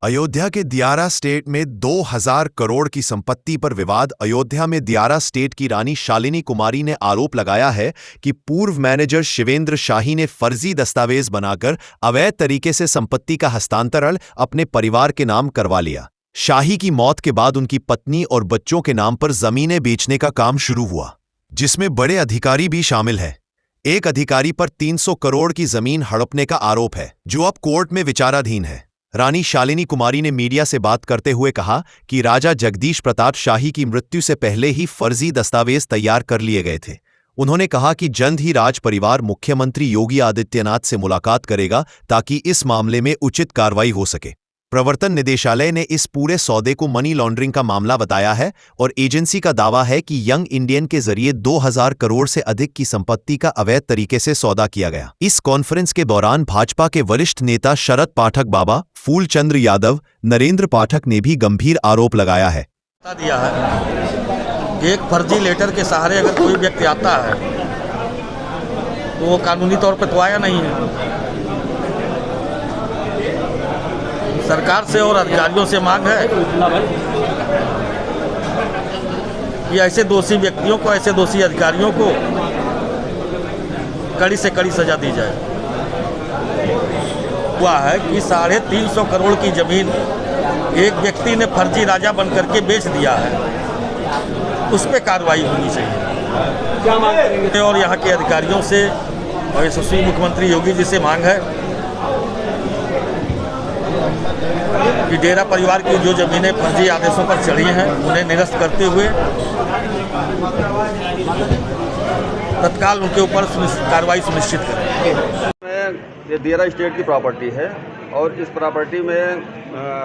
अयोध्या के दियारा स्टेट में 2000 करोड़ की संपत्ति पर विवाद। अयोध्या में दियारा स्टेट की रानी शालिनी कुमारी ने आरोप लगाया है कि पूर्व मैनेजर शिवेंद्र शाही ने फर्जी दस्तावेज बनाकर अवैध तरीके से संपत्ति का हस्तांतरण अपने परिवार के नाम करवा लिया। शाही की मौत के बाद उनकी पत्नी और बच्चों के नाम पर जमीनें बेचने का काम शुरू हुआ, जिसमें बड़े अधिकारी भी शामिल हैं। एक अधिकारी पर 300 करोड़ की जमीन हड़पने का आरोप है, जो अब कोर्ट में विचाराधीन है। रानी शालिनी कुमारी ने मीडिया से बात करते हुए कहा कि राजा जगदीश प्रताप शाही की मृत्यु से पहले ही फर्जी दस्तावेज तैयार कर लिए गए थे। उन्होंने कहा कि जल्द ही राज परिवार मुख्यमंत्री योगी आदित्यनाथ से मुलाकात करेगा ताकि इस मामले में उचित कार्रवाई हो सके। प्रवर्तन निदेशालय ने इस पूरे सौदे को मनी लॉन्ड्रिंग का मामला बताया है और एजेंसी का दावा है कि यंग इंडियन के जरिए 2000 करोड़ से अधिक की संपत्ति का अवैध तरीके से सौदा किया गया। इस कॉन्फ्रेंस के दौरान भाजपा के वरिष्ठ नेता शरद पाठक बाबा, फूलचंद्र यादव, नरेंद्र पाठक ने भी गंभीर आरोप लगाया है। दिया है कि एक फर्जी लेटर के सहारे अगर कोई व्यक्ति आता है तो वो कानूनी तौर पर तो आया नहीं है। सरकार से और अधिकारियों से मांग है कि ऐसे दोषी व्यक्तियों को, ऐसे दोषी अधिकारियों को कड़ी से कड़ी सजा दी जाए। हुआ है कि 350 करोड़ की जमीन एक व्यक्ति ने फर्जी राजा बन करके बेच दिया है, उस पर कार्रवाई होनी चाहिए। और यहाँ के अधिकारियों से और यशस्वी मुख्यमंत्री योगी जी से मांग है कि डेरा परिवार की जो जमीनें फर्जी आदेशों पर चढ़ी हैं उन्हें निरस्त करते हुए तत्काल उनके ऊपर कार्रवाई सुनिश्चित करें। ये दियारा स्टेट की प्रॉपर्टी है और इस प्रॉपर्टी में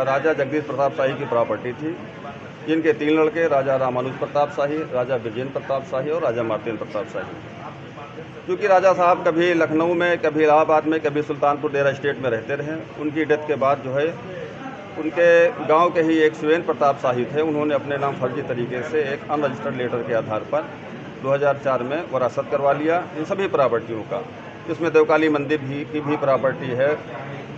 राजा जगदीश प्रताप शाही की प्रॉपर्टी थी, जिनके 3 लड़के राजा रामानुज प्रताप शाही, राजा विजेंद्र प्रताप शाही और राजा मार्तेंद्र प्रताप शाही। क्योंकि राजा साहब कभी लखनऊ में, कभी इलाहाबाद में, कभी सुल्तानपुर दियारा स्टेट में रहते रहे। उनकी डेथ के बाद जो है उनके गांव के ही एक शिवेंद्र प्रताप शाही थे, उन्होंने अपने नाम फर्जी तरीके से एक अनरजिस्टर्ड लेटर के आधार पर 2004 में वरासत करवा लिया इन सभी प्रॉपर्टियों का। इसमें देवकाली मंदिर की भी प्रॉपर्टी है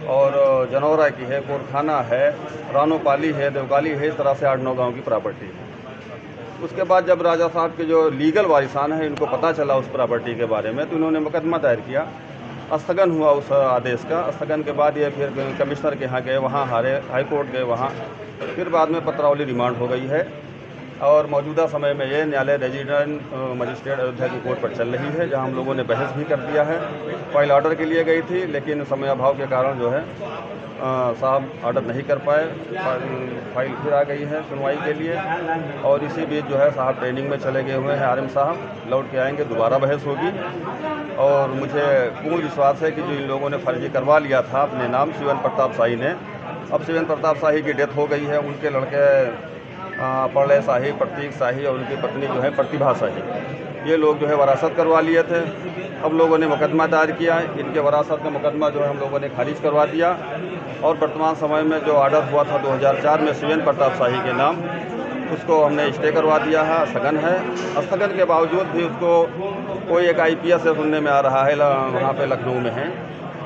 और जनौरा की है, कोरखाना है, रानोपाली है, देवकाली है, इस तरह से 8-9 गाँव की प्रॉपर्टी है। उसके बाद जब राजा साहब के जो लीगल वारिसान हैं इनको पता चला उस प्रॉपर्टी के बारे में, तो इन्होंने मुकदमा दायर किया। स्थगन हुआ उस आदेश का। स्थगन के बाद ये फिर कमिश्नर के यहाँ गए, वहाँ हारे, हाई कोर्ट गए, वहाँ फिर बाद में पत्रावली रिमांड हो गई है और मौजूदा समय में ये न्यायालय रेजिडेंट मजिस्ट्रेट अयोध्या की कोर्ट पर चल रही है, जहाँ हम लोगों ने बहस भी कर दिया है। फाइल ऑर्डर के लिए गई थी, लेकिन समय अभाव के कारण जो है साहब ऑर्डर नहीं कर पाए। फाइल फिर आ गई है सुनवाई के लिए और इसी बीच जो है साहब ट्रेनिंग में चले गए हुए हैं। आरएम साहब लौट के आएंगे, दोबारा बहस होगी और मुझे पूर्ण विश्वास है कि जो इन लोगों ने फर्जी करवा लिया था अपने नाम शिवेंद्र प्रताप शाही ने, अब शिवेंद्र प्रताप शाही की डेथ हो गई है। उनके लड़के प्रलय शाही, प्रतीक शाही और उनकी पत्नी जो है प्रतिभा शाही, ये लोग जो है वरासत करवा लिए थे। अब लोगों ने मुकदमा दायर किया, इनके वरासत का मुकदमा जो है हम लोगों ने खारिज करवा दिया और वर्तमान समय में जो ऑर्डर हुआ था 2004 में शिवेंद्र प्रताप शाही के नाम, उसको हमने स्टे करवा दिया है। स्थगन है। स्थगन के बावजूद भी उसको कोई एक IPS से सुनने में आ रहा है, वहाँ पे लखनऊ में है,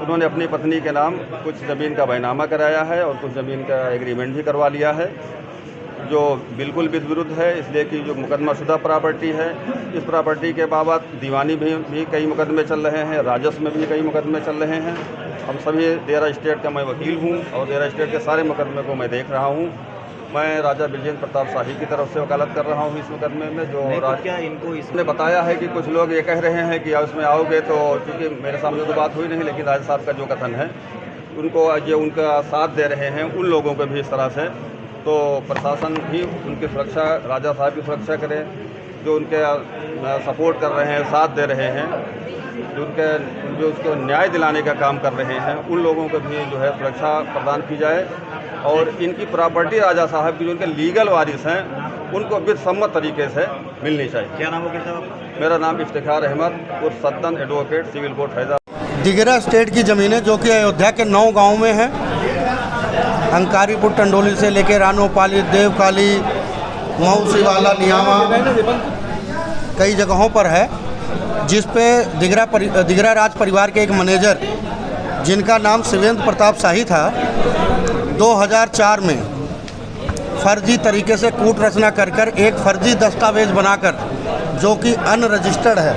उन्होंने अपनी पत्नी के नाम कुछ ज़मीन का बैनामा कराया है और कुछ ज़मीन का एग्रीमेंट भी करवा लिया है, जो बिल्कुल विरुद्ध है। इसलिए कि जो मुकदमाशुदा प्रॉपर्टी है, इस प्रॉपर्टी के बाबत दीवानी भी कई मुकदमे चल रहे हैं, राजस्व में भी कई मुकदमे चल रहे हैं। हम सभी दियारा स्टेट का मैं वकील हूँ और दियारा स्टेट के सारे मुकदमे को मैं देख रहा हूँ। मैं राजा विजेंद्र प्रताप शाही की तरफ से वकालत कर रहा हूँ इस मुकदमे में। जो क्या इनको इसने बताया है कि कुछ लोग ये कह रहे हैं कि उसमें आओगे तो, क्योंकि मेरे सामने तो बात हुई नहीं, लेकिन राजा साहब का जो कथन है उनको जो उनका साथ दे रहे हैं उन लोगों पर भी इस तरह से, तो प्रशासन भी उनकी सुरक्षा, राजा साहब की सुरक्षा करे, जो उनके सपोर्ट कर रहे हैं, साथ दे रहे हैं, जो उसको न्याय दिलाने का काम कर रहे हैं, उन लोगों को भी जो है सुरक्षा प्रदान की जाए और इनकी प्रॉपर्टी राजा साहब की जो उनके लीगल वारिस हैं उनको विधिसम्मत तरीके से मिलनी चाहिए। क्या नाम हो साहब? मेरा नाम इफ्तिखार अहमद उर्फ सत्तन, एडवोकेट, सिविल कोर्ट फैजाबाद। दियारा स्टेट की ज़मीनें जो कि अयोध्या के 9 गाँव में हैं, अंकारीपुर टंडोली से लेकर रानोपाली, देवकाली, मऊसीवाला, नियामा, कई जगहों पर है, जिस पे दिगरा राज परिवार के एक मैनेजर जिनका नाम शिवेंद्र प्रताप शाही था, 2004 में फर्जी तरीके से कूट रचना कर एक फर्जी दस्तावेज बनाकर, जो कि अनरजिस्टर्ड है,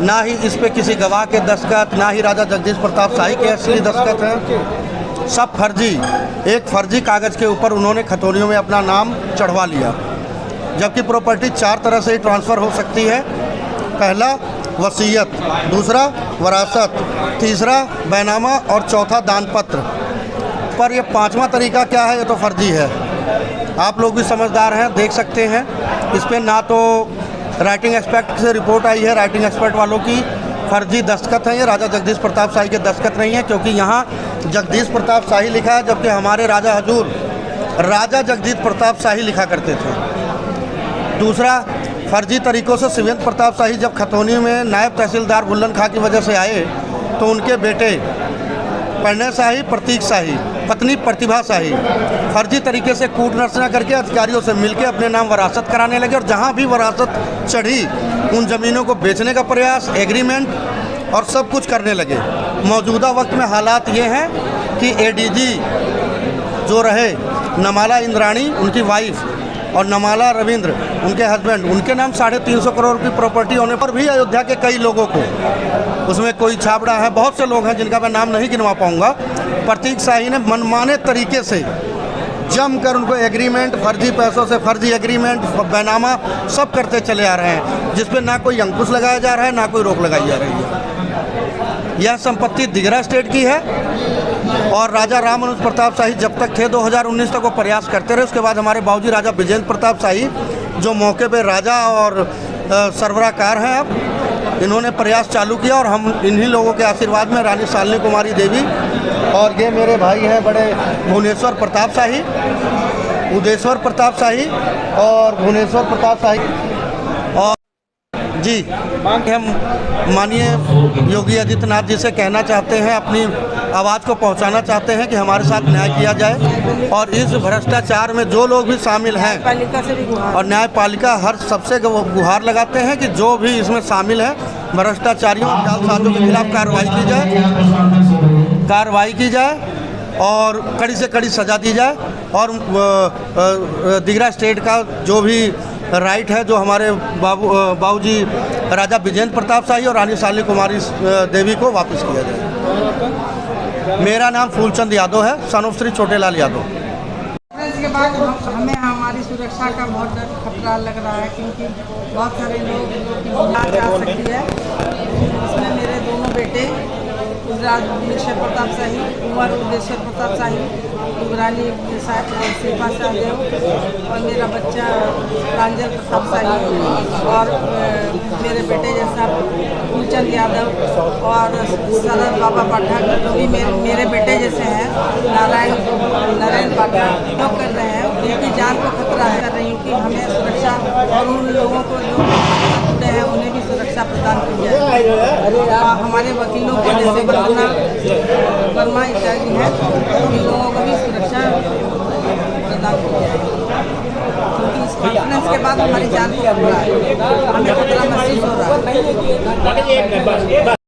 ना ही इस पे किसी गवाह के दस्तखत, ना ही राजा जगदीश प्रताप शाही के असली दस्तखत हैं, सब फर्जी, एक फर्जी कागज़ के ऊपर उन्होंने खतौनियों में अपना नाम चढ़वा लिया। जबकि प्रॉपर्टी 4 तरह से ही ट्रांसफ़र हो सकती है। पहला वसीयत, दूसरा वरासत, तीसरा बैनामा और चौथा दानपत्र। पर ये 5वां तरीका क्या है, ये तो फर्जी है। आप लोग भी समझदार हैं, देख सकते हैं इस पर ना तो राइटिंग एक्सपर्ट से रिपोर्ट आई है, राइटिंग एक्सपर्ट वालों की फर्जी दस्तखत हैं, ये राजा जगदीश प्रताप शाही के दस्तखत नहीं है, क्योंकि यहाँ जगदीश प्रताप शाही लिखा है, जबकि हमारे राजा हजूर राजा जगदीश प्रताप शाही लिखा करते थे। दूसरा, फर्जी तरीक़ों से शिवेंद्र प्रताप शाही जब खतौनी में नायब तहसीलदार बुल्लन खां की वजह से आए, तो उनके बेटे प्रणय शाही, प्रतीक शाही, पत्नी प्रतिभा शाही फर्जी तरीके से कूट रचना करके अधिकारियों से मिलकर अपने नाम वरासत कराने लगे, और जहां भी वरासत चढ़ी उन ज़मीनों को बेचने का प्रयास, एग्रीमेंट और सब कुछ करने लगे। मौजूदा वक्त में हालात ये हैं कि एडीजी जो रहे नमाला इंद्राणी, उनकी वाइफ, और नमाला रविंद्र उनके हस्बैंड, उनके नाम 350 करोड़ की प्रॉपर्टी होने पर भी अयोध्या के कई लोगों को, उसमें कोई छाबड़ा है, बहुत से लोग हैं जिनका मैं नाम नहीं गिनवा पाऊंगा, प्रतीक शाही ने मनमाने तरीके से जमकर उनको एग्रीमेंट, फर्जी पैसों से फर्जी एग्रीमेंट, बैनामा सब करते चले आ रहे हैं, जिस पर ना कोई अंकुश लगाया जा रहा है, ना कोई रोक लगाई जा रही है। यह संपत्ति दिगरा स्टेट की है, और राजा रामानुज प्रताप शाही जब तक थे 2019 तक वो प्रयास करते रहे। उसके बाद हमारे बाबूजी राजा विजेंद्र प्रताप शाही, जो मौके पे राजा और सरबराहकार हैं, अब इन्होंने प्रयास चालू किया, और हम इन्हीं लोगों के आशीर्वाद में रानी शालिनी कुमारी देवी, और ये मेरे भाई हैं बड़े भुवनेश्वर प्रताप शाही, उदयेश्वर प्रताप शाही और भुवनेश्वर प्रताप शाही, और जी हम माननीय योगी आदित्यनाथ जी से कहना चाहते हैं, अपनी आवाज़ को पहुंचाना चाहते हैं कि हमारे साथ न्याय किया जाए, और इस भ्रष्टाचार में जो लोग भी शामिल हैं, और न्यायपालिका हर सबसे गुहार लगाते हैं कि जो भी इसमें शामिल है भ्रष्टाचारियों और जालसाजों के खिलाफ कार्रवाई की जाए और कड़ी से कड़ी सज़ा दी जाए, और दिगरा स्टेट का जो भी राइट है, जो हमारे बाबूजी राजा विजेंद्र प्रताप शाही और रानी शालिनी कुमारी देवी को वापस किया जाए। मेरा नाम फूलचंद यादव है, सन ऑफ श्री छोटेलाल यादव। इसके बाद हमें हमारी सुरक्षा का बहुत डर खतरा लग रहा है, क्योंकि बहुत सारे लोग की जा सकती है। इसमें मेरे दोनों बेटे उदयेश्वर प्रताप शाही, कुंवर उदयेश्वर प्रताप शाही, रानी शिल्पा शाहदेव, और मेरा बच्चा प्रांजल प्रताप शाही, और मेरे बेटे जैसा फूलचंद यादव और सरद बाबा पाठक, जो भी मेरे बेटे जैसे हैं, नारायण पाठक, जो कर रहे हैं उनकी जान को खतरा है। कर रही हूँ कि हमें सुरक्षा, और उन लोगों को जो जुड़े हैं उन्हें भी सुरक्षा प्रदान की जाए। हमारे वकीलों को जैसे वर्मा इत्यादि हैं, इन लोगों को भी सुरक्षा प्रदान की जाए, क्योंकि इस कॉन्फ्रेंस के बाद हमारी जान को खतरा है, हमें खतरा महसूस हो रहा है।